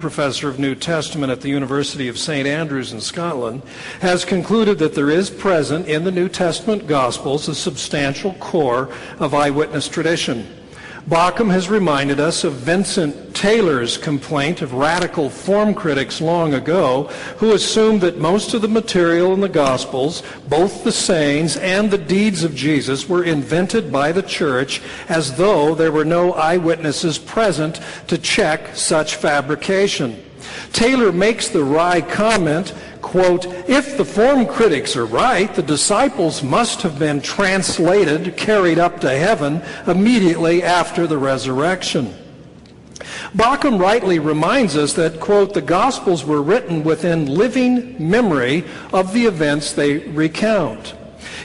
professor of New Testament at the University of St. Andrews in Scotland, has concluded that there is present in the New Testament Gospels a substantial core of eyewitness tradition. Bauckham has reminded us of Vincent Taylor's complaint of radical form critics long ago, who assumed that most of the material in the Gospels, both the sayings and the deeds of Jesus, were invented by the church as though there were no eyewitnesses present to check such fabrication. Taylor makes the wry comment, quote, "If the form critics are right, the disciples must have been translated, carried up to heaven immediately after the resurrection." Bauckham rightly reminds us that, quote, "the Gospels were written within living memory of the events they recount."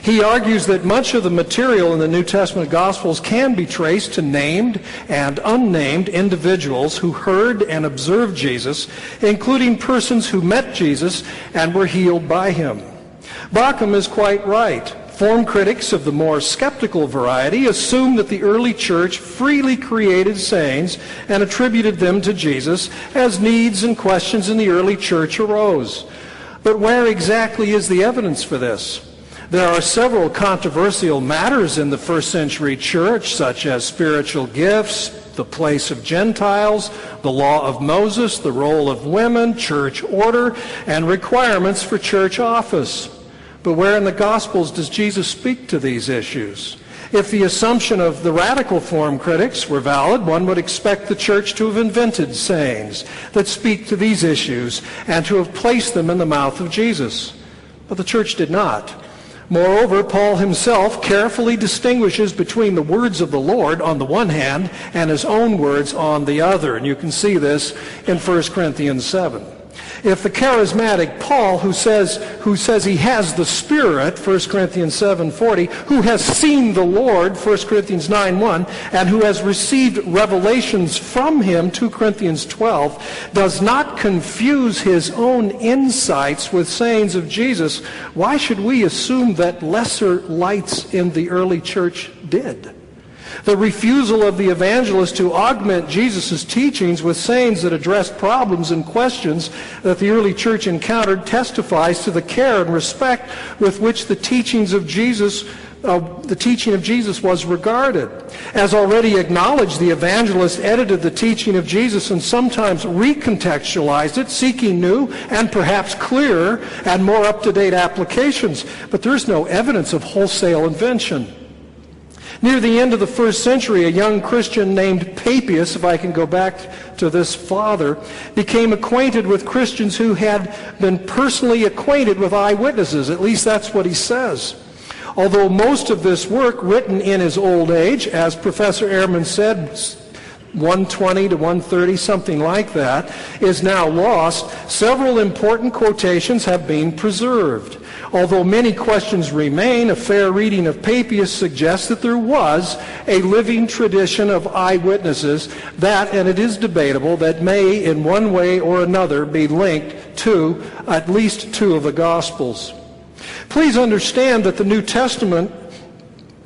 He argues that much of the material in the New Testament Gospels can be traced to named and unnamed individuals who heard and observed Jesus, including persons who met Jesus and were healed by him. Bauckham is quite right. Form critics of the more skeptical variety assume that the early church freely created sayings and attributed them to Jesus as needs and questions in the early church arose. But where exactly is the evidence for this? There are several controversial matters in the first century church, such as spiritual gifts, the place of Gentiles, the law of Moses, the role of women, church order, and requirements for church office. But where in the Gospels does Jesus speak to these issues? If the assumption of the radical form critics were valid, one would expect the church to have invented sayings that speak to these issues and to have placed them in the mouth of Jesus. But the church did not. Moreover, Paul himself carefully distinguishes between the words of the Lord on the one hand and his own words on the other. And you can see this in 1 Corinthians 7. If the charismatic Paul, who says he has the Spirit, 1 Corinthians 7:40, who has seen the Lord, 1 Corinthians 9:1, and who has received revelations from him, 2 Corinthians 12, does not confuse his own insights with sayings of Jesus, why should we assume that lesser lights in the early church did? The refusal of the evangelist to augment Jesus' teachings with sayings that address problems and questions that the early church encountered testifies to the care and respect with which the teaching of Jesus was regarded. As already acknowledged, the evangelist edited the teaching of Jesus and sometimes recontextualized it, seeking new and perhaps clearer and more up-to-date applications. But there's no evidence of wholesale invention. Near the end of the first century, a young Christian named Papias, if I can go back to this father, became acquainted with Christians who had been personally acquainted with eyewitnesses. At least that's what he says. Although most of this work, written in his old age, as Professor Ehrman said, 120 to 130, something like that, is now lost, several important quotations have been preserved. Although many questions remain, a fair reading of Papias suggests that there was a living tradition of eyewitnesses that, and it is debatable, that may in one way or another be linked to at least two of the Gospels. Please understand that the New Testament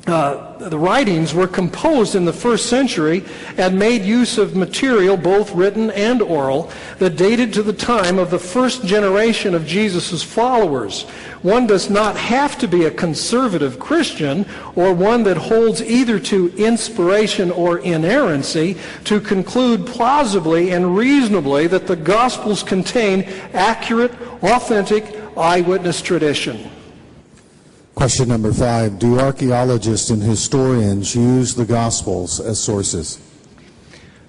the writings were composed in the first century and made use of material, both written and oral, that dated to the time of the first generation of Jesus' followers. One does not have to be a conservative Christian or one that holds either to inspiration or inerrancy to conclude plausibly and reasonably that the Gospels contain accurate, authentic eyewitness tradition. Question number 5. Do archaeologists and historians use the Gospels as sources?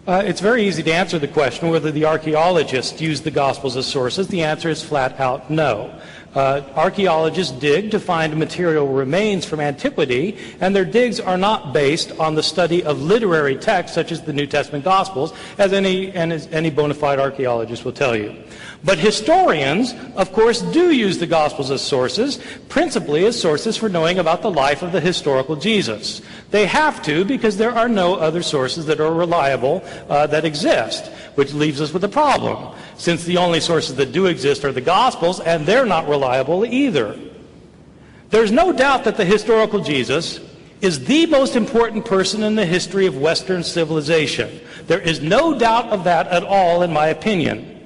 It's very easy to answer the question whether the archaeologists use the Gospels as sources. The answer is flat out no. Archaeologists dig to find material remains from antiquity, and their digs are not based on the study of literary texts such as the New Testament Gospels, as any bona fide archaeologist will tell you. But historians, of course, do use the Gospels as sources, principally as sources for knowing about the life of the historical Jesus. They have to because there are no other sources that are reliable that exist, which leaves us with a problem, since the only sources that do exist are the Gospels, and they're not reliable either. There's no doubt that the historical Jesus is the most important person in the history of Western civilization. There is no doubt of that at all, in my opinion.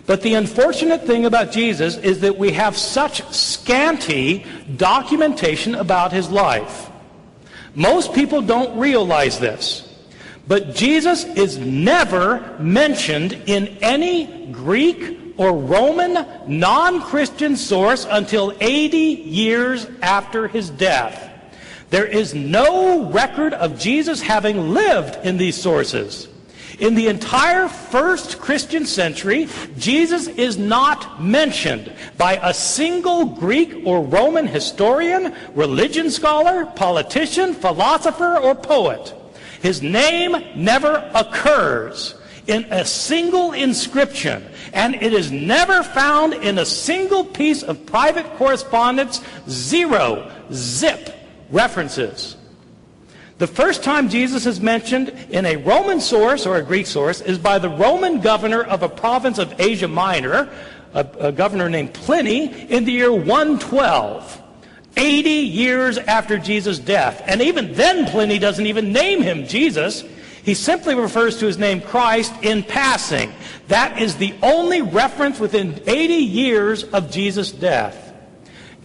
But the unfortunate thing about Jesus is that we have such scanty documentation about his life. Most people don't realize this. But Jesus is never mentioned in any Greek or Roman non-Christian source until 80 years after his death. There is no record of Jesus having lived in these sources. In the entire first Christian century, Jesus is not mentioned by a single Greek or Roman historian, religion scholar, politician, philosopher, or poet. His name never occurs in a single inscription, and it is never found in a single piece of private correspondence. Zero, zip, references. The first time Jesus is mentioned in a Roman source or a Greek source is by the Roman governor of a province of Asia Minor, a governor named Pliny, in the year 112, 80 years after Jesus' death. And even then Pliny doesn't even name him Jesus. He simply refers to his name Christ in passing. That is the only reference within 80 years of Jesus' death.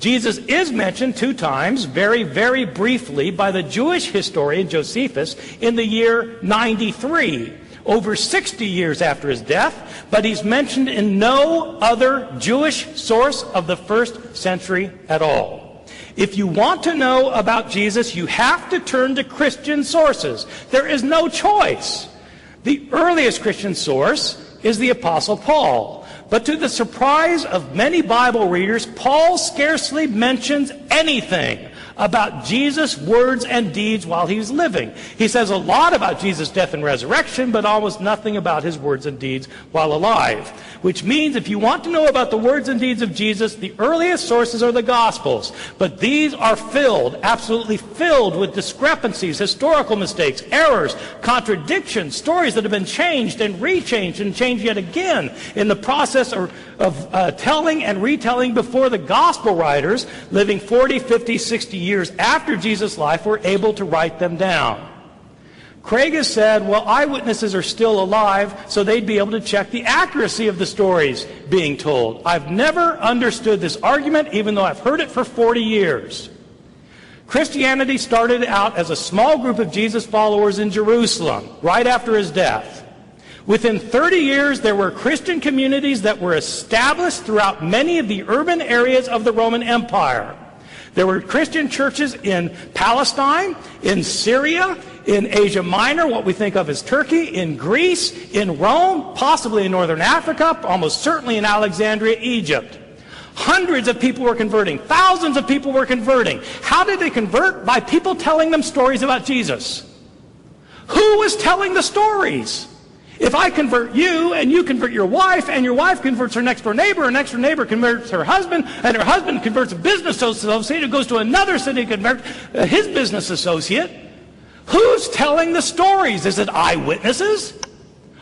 Jesus is mentioned 2 times, very, very briefly, by the Jewish historian Josephus in the year 93, over 60 years after his death, but he's mentioned in no other Jewish source of the first century at all. If you want to know about Jesus, you have to turn to Christian sources. There is no choice. The earliest Christian source is the Apostle Paul. But to the surprise of many Bible readers, Paul scarcely mentions anything about Jesus' words and deeds while he was living. He says a lot about Jesus' death and resurrection, but almost nothing about his words and deeds while alive. Which means if you want to know about the words and deeds of Jesus, the earliest sources are the Gospels. But these are filled, absolutely filled with discrepancies, historical mistakes, errors, contradictions, stories that have been changed and rechanged and changed yet again in the process of telling and retelling before the Gospel writers living 40, 50, 60 years after Jesus' life were able to write them down. Craig has said, well, eyewitnesses are still alive, so they'd be able to check the accuracy of the stories being told. I've never understood this argument, even though I've heard it for 40 years. Christianity started out as a small group of Jesus followers in Jerusalem, right after his death. Within 30 years, there were Christian communities that were established throughout many of the urban areas of the Roman Empire. There were Christian churches in Palestine, in Syria, in Asia Minor, what we think of as Turkey, in Greece, in Rome, possibly in Northern Africa, almost certainly in Alexandria, Egypt. Hundreds of people were converting. Thousands of people were converting. How did they convert? By people telling them stories about Jesus. Who was telling the stories? If I convert you, and you convert your wife, and your wife converts her next-door neighbor, and next-door neighbor converts her husband, and her husband converts a business associate who goes to another city and converts his business associate, who's telling the stories? Is it eyewitnesses?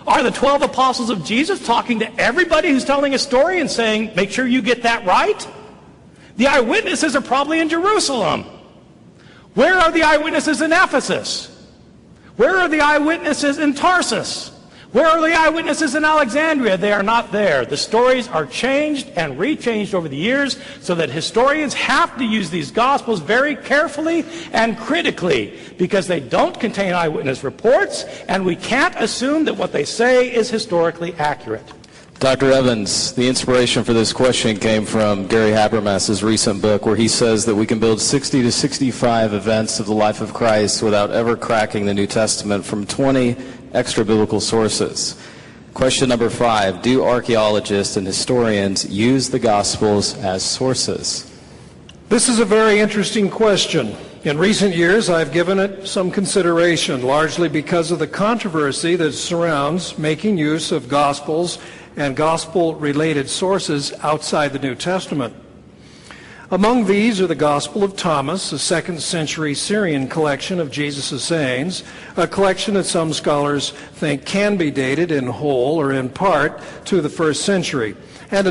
Are the 12 apostles of Jesus talking to everybody who's telling a story and saying, make sure you get that right? The eyewitnesses are probably in Jerusalem. Where are the eyewitnesses in Ephesus? Where are the eyewitnesses in Tarsus? Where are the eyewitnesses in Alexandria? They are not there. The stories are changed and rechanged over the years so that historians have to use these Gospels very carefully and critically because they don't contain eyewitness reports, and we can't assume that what they say is historically accurate. Dr. Evans, the inspiration for this question came from Gary Habermas's recent book where he says that we can build 60 to 65 events of the life of Christ without ever cracking the New Testament from 20 extra-biblical sources. Question number 5, do archaeologists and historians use the Gospels as sources? This is a very interesting question. In recent years, I've given it some consideration, largely because of the controversy that surrounds making use of Gospels and Gospel-related sources outside the New Testament. Among these are the Gospel of Thomas, a 2nd century Syrian collection of Jesus' sayings, a collection that some scholars think can be dated in whole or in part to the 1st century, and